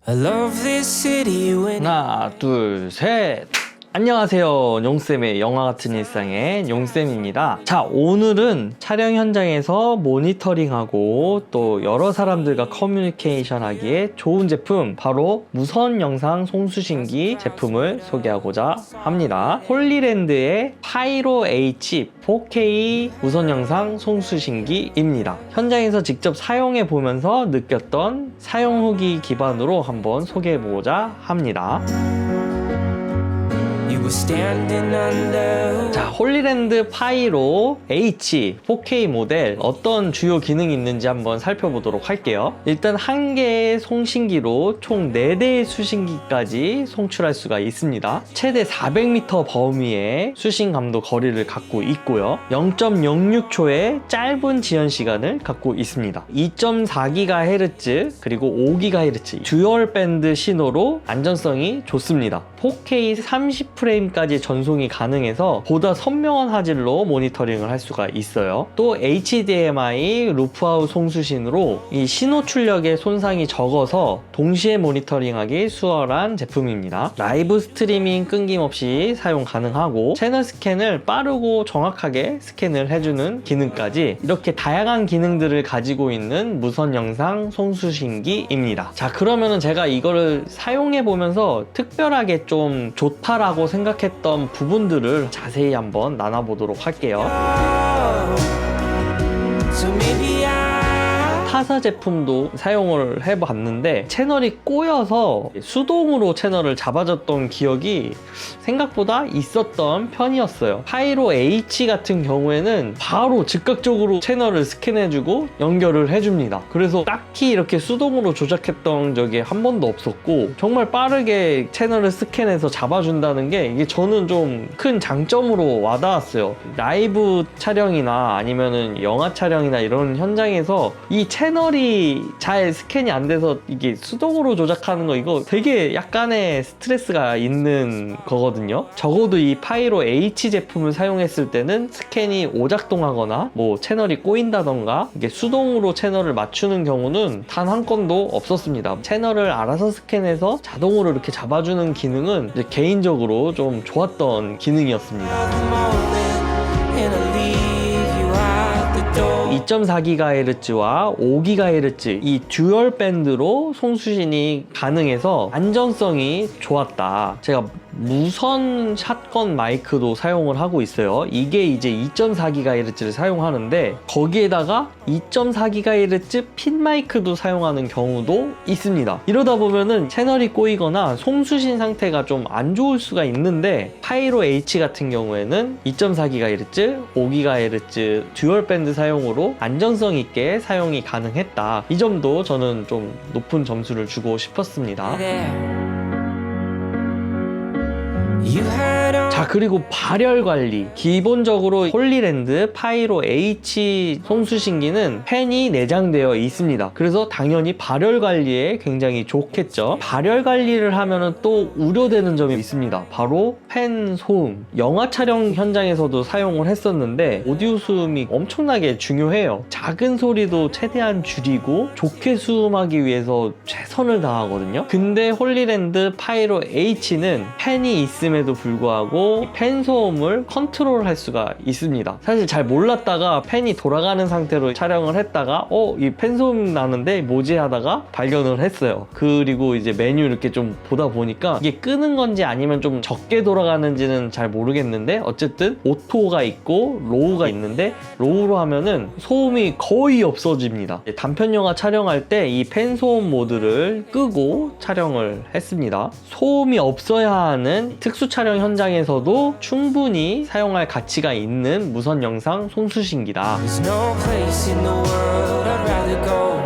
I love this city when 하나, 둘, 셋. 안녕하세요. 용쌤의 영화 같은 일상의 용쌤입니다. 자, 오늘은 촬영 현장에서 모니터링하고 또 여러 사람들과 커뮤니케이션 하기에 좋은 제품, 바로 무선 영상 송수신기 제품을 소개하고자 합니다. 홀리랜드의 파이로 H 4K 무선 영상 송수신기입니다. 현장에서 직접 사용해 보면서 느꼈던 사용 후기 기반으로 한번 소개해 보고자 합니다. you were standing under. 자, 홀리랜드 파이로 H 4K 모델 어떤 주요 기능이 있는지 한번 살펴보도록 할게요. 일단 한 개의 송신기로 총 4대의 수신기까지 송출할 수가 있습니다. 최대 400m 범위의 수신 감도 거리를 갖고 있고요. 0.06초의 짧은 지연 시간을 갖고 있습니다. 2.4GHz 그리고 5GHz 듀얼 밴드 신호로 안전성이 좋습니다. 4K 30프레임까지 전송이 가능해서 보다 선명한 화질로 모니터링을 할 수가 있어요. 또 HDMI 루프아웃 송수신으로 이 신호 출력에 손상이 적어서 동시에 모니터링하기 수월한 제품입니다. 라이브 스트리밍 끊김없이 사용 가능하고 채널 스캔을 빠르고 정확하게 스캔을 해주는 기능까지 이렇게 다양한 기능들을 가지고 있는 무선 영상 송수신기입니다. 자, 그러면은 제가 이거를 사용해 보면서 특별하게 좀 좋다라고 생각했던 부분들을 자세히 한번 나눠보도록 할게요. So maybe 타사 제품도 사용을 해봤는데 채널이 꼬여서 수동으로 채널을 잡아줬던 기억이 생각보다 있었던 편이었어요. 파이로 H 같은 경우에는 바로 즉각적으로 채널을 스캔해주고 연결을 해줍니다. 그래서 딱히 이렇게 수동으로 조작했던 적이 한 번도 없었고 정말 빠르게 채널을 스캔해서 잡아준다는 게 이게 저는 좀 큰 장점으로 와닿았어요. 라이브 촬영이나 아니면은 영화 촬영이나 이런 현장에서 이 채널이 잘 스캔이 안 돼서 이게 수동으로 조작하는 거 이거 되게 약간의 스트레스가 있는 거거든요. 적어도 이 파이로 H 제품을 사용했을 때는 스캔이 오작동하거나 뭐 채널이 꼬인다던가 이게 수동으로 채널을 맞추는 경우는 단 한 건도 없었습니다. 채널을 알아서 스캔해서 자동으로 이렇게 잡아주는 기능은 이제 개인적으로 좀 좋았던 기능이었습니다. and I leave you out the door. 2.4GHz와 5GHz 이 듀얼 밴드로 송수신이 가능해서 안전성이 좋았다. 제가 무선 샷건 마이크도 사용을 하고 있어요. 이게 이제 2.4GHz를 사용하는데 거기에다가 2.4GHz 핀 마이크도 사용하는 경우도 있습니다. 이러다 보면은 채널이 꼬이거나 송수신 상태가 좀 안 좋을 수가 있는데 파이로 H 같은 경우에는 2.4GHz, 5GHz 듀얼 밴드 사용으로 안전성 있게 사용이 가능했다. 이 점도 저는 좀 높은 점수를 주고 싶었습니다. You had all 자, 그리고 발열 관리. 기본적으로 홀리랜드 파이로 H 송수신기는 팬이 내장되어 있습니다. 그래서 당연히 발열 관리에 굉장히 좋겠죠. 발열 관리를 하면은 또 우려되는 점이 있습니다. 바로 팬 소음. 영화 촬영 현장에서도 사용을 했었는데 오디오 소음이 엄청나게 중요해요. 작은 소리도 최대한 줄이고 좋게 수음하기 위해서 최선을 다하거든요. 근데 홀리랜드 파이로 H는 팬이 있음에도 불구하고 팬 소음을 컨트롤할 수가 있습니다. 사실 잘 몰랐다가 팬이 돌아가는 상태로 촬영을 했다가 이 팬 소음 나는데 뭐지 하다가 발견을 했어요. 그리고 이제 메뉴 이렇게 좀 보다 보니까 이게 끄는 건지 아니면 좀 적게 돌아가는지는 잘 모르겠는데 어쨌든 오토가 있고 로우가 있는데 로우로 하면은 소음이 거의 없어집니다. 단편 영화 촬영할 때 이 팬 소음 모드를 끄고 촬영을 했습니다. 소음이 없어야 하는 특수 촬영 현장에서도 충분히 사용할 가치가 있는 무선 영상 송수신기다. There's no place in the world I'd rather go.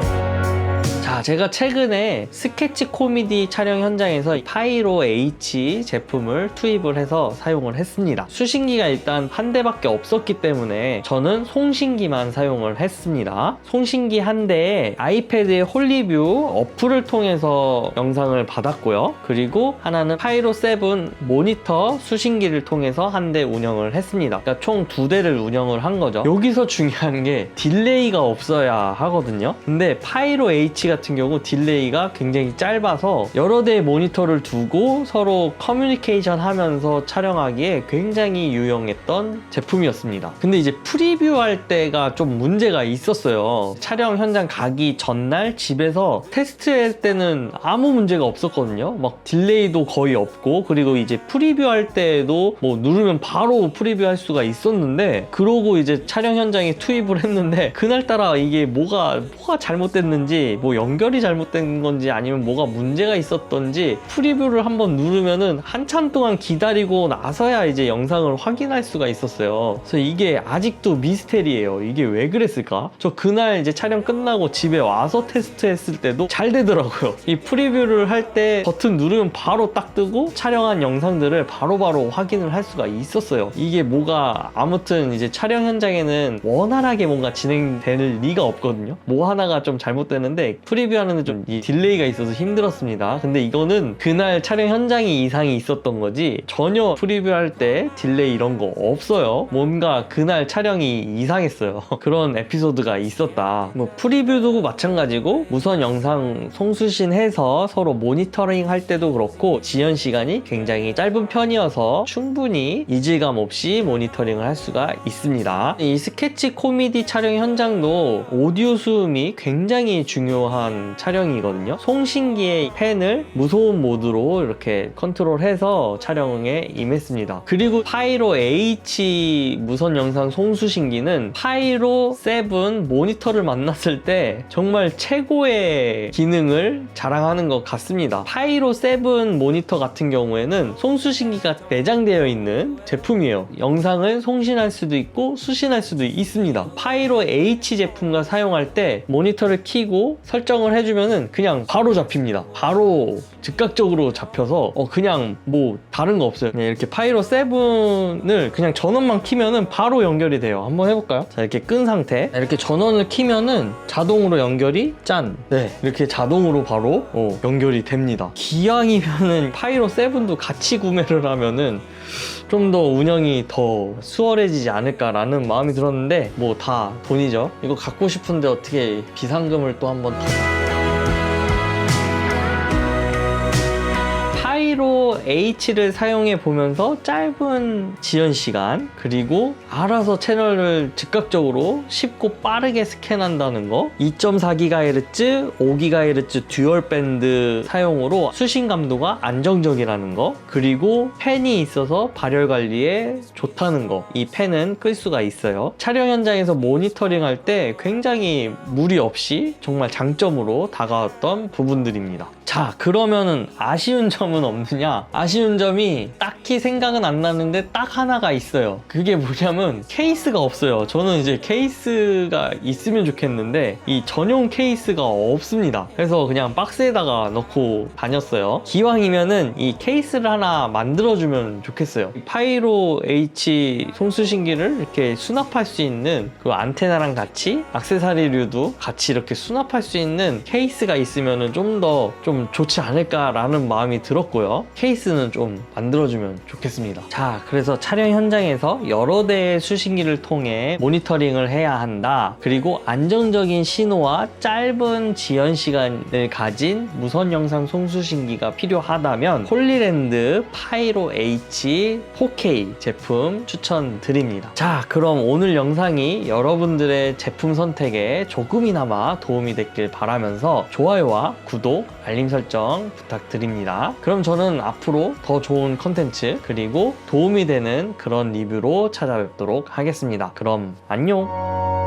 자, 제가 최근에 스케치 코미디 촬영 현장에서 파이로 H 제품을 투입을 해서 사용을 했습니다. 수신기가 일단 한 대밖에 없었기 때문에 저는 송신기만 사용을 했습니다. 송신기 한 대에 아이패드의 홀리뷰 어플을 통해서 영상을 받았고요. 그리고 하나는 파이로 7 모니터 수신기를 통해서 한 대 운영을 했습니다. 그러니까 총 2대를 운영을 한 거죠. 여기서 중요한 게 딜레이가 없어야 하거든요. 근데 파이로 H 같은 같은 경우 딜레이가 굉장히 짧아서 여러 대의 모니터를 두고 서로 커뮤니케이션 하면서 촬영하기에 굉장히 유용했던 제품이었습니다. 근데 이제 프리뷰 할 때가 좀 문제가 있었어요. 촬영 현장 가기 전날 집에서 테스트할 때는 아무 문제가 없었거든요. 막 딜레이도 거의 없고, 그리고 이제 프리뷰 할 때에도 뭐 누르면 바로 프리뷰 할 수가 있었는데, 그러고 이제 촬영 현장에 투입을 했는데 그날따라 이게 뭐가 잘못됐는지, 뭐 연결이 잘못된 건지 아니면 뭐가 문제가 있었던지 프리뷰를 한번 누르면은 한참 동안 기다리고 나서야 이제 영상을 확인할 수가 있었어요. 그래서 이게 아직도 미스테리예요. 이게 왜 그랬을까? 저 그날 이제 촬영 끝나고 집에 와서 테스트했을 때도 잘 되더라고요. 이 프리뷰를 할 때 버튼 누르면 바로 딱 뜨고 촬영한 영상들을 바로바로 확인을 할 수가 있었어요. 이게 뭐가, 아무튼 이제 촬영 현장에는 원활하게 뭔가 진행될 리가 없거든요. 뭐 하나가 좀 잘못되는데 프리뷰하는 좀 이 딜레이가 있어서 힘들었습니다. 근데 이거는 그날 촬영 현장이 이상이 있었던 거지 전혀 프리뷰할 때 딜레이 이런 거 없어요. 뭔가 그날 촬영이 이상했어요. 그런 에피소드가 있었다. 뭐 프리뷰도 마찬가지고 무선 영상 송수신 해서 서로 모니터링 할 때도 그렇고 지연 시간이 굉장히 짧은 편이어서 충분히 이질감 없이 모니터링을 할 수가 있습니다. 이 스케치 코미디 촬영 현장도 오디오 수음이 굉장히 중요한 촬영이거든요. 송신기의 펜을 무소음 모드로 이렇게 컨트롤해서 촬영에 임했습니다. 그리고 파이로 H 무선 영상 송수신기는 파이로 7 모니터를 만났을 때 정말 최고의 기능을 자랑하는 것 같습니다. 파이로 7 모니터 같은 경우에는 송수신기가 내장되어 있는 제품이에요. 영상을 송신할 수도 있고 수신할 수도 있습니다. 파이로 H 제품과 사용할 때 모니터를 켜고 설정을 해주면은 그냥 바로 잡힙니다. 바로 즉각적으로 잡혀서 그냥 뭐 다른 거 없어요. 그냥 이렇게 파이로 7을 그냥 전원만 키면은 바로 연결이 돼요. 한번 해볼까요? 자, 이렇게 끈 상태. 이렇게 전원을 키면은 자동으로 연결이 이렇게 자동으로 바로 연결이 됩니다. 기왕이면은 파이로 7도 같이 구매를 하면은 좀 더 운영이 더 수월해지지 않을까라는 마음이 들었는데 뭐 다 돈이죠. 이거 갖고 싶은데 어떻게 비상금을 또 한번 파이로 H를 사용해 보면서 짧은 지연 시간, 그리고 알아서 채널을 즉각적으로 쉽고 빠르게 스캔한다는 거, 2.4GHz, 5GHz 듀얼 밴드 사용으로 수신 감도가 안정적이라는 거, 그리고 펜이 있어서 발열 관리에 좋다는 거. 이 펜은 끌 수가 있어요. 촬영 현장에서 모니터링 할 때 굉장히 무리 없이 정말 장점으로 다가왔던 부분들입니다. 자, 그러면은 아쉬운 점은 없느냐? 아쉬운 점이 딱히 생각은 안 나는데 딱 하나가 있어요. 그게 뭐냐면 케이스가 없어요. 저는 이제 케이스가 있으면 좋겠는데 이 전용 케이스가 없습니다. 그래서 그냥 박스에다가 넣고 다녔어요. 기왕이면은 이 케이스를 하나 만들어주면 좋겠어요. 파이로 H 송수신기를 이렇게 수납할 수 있는 그 안테나랑 같이 액세서리류도 같이 이렇게 수납할 수 있는 케이스가 있으면은 좀 더 좀 좋지 않을까라는 마음이 들었고요. 케이스는 좀 만들어주면 좋겠습니다. 자, 그래서 촬영 현장에서 여러 대의 수신기를 통해 모니터링을 해야 한다. 그리고 안정적인 신호와 짧은 지연 시간을 가진 무선 영상 송수신기가 필요하다면 홀리랜드 파이로 H 4K 제품 추천드립니다. 자, 그럼 오늘 영상이 여러분들의 제품 선택에 조금이나마 도움이 됐길 바라면서 좋아요와 구독, 알림 설정 부탁드립니다. 그럼 저는 앞으로 더 좋은 컨텐츠 그리고 도움이 되는 그런 리뷰로 찾아뵙도록 하겠습니다. 그럼 안녕!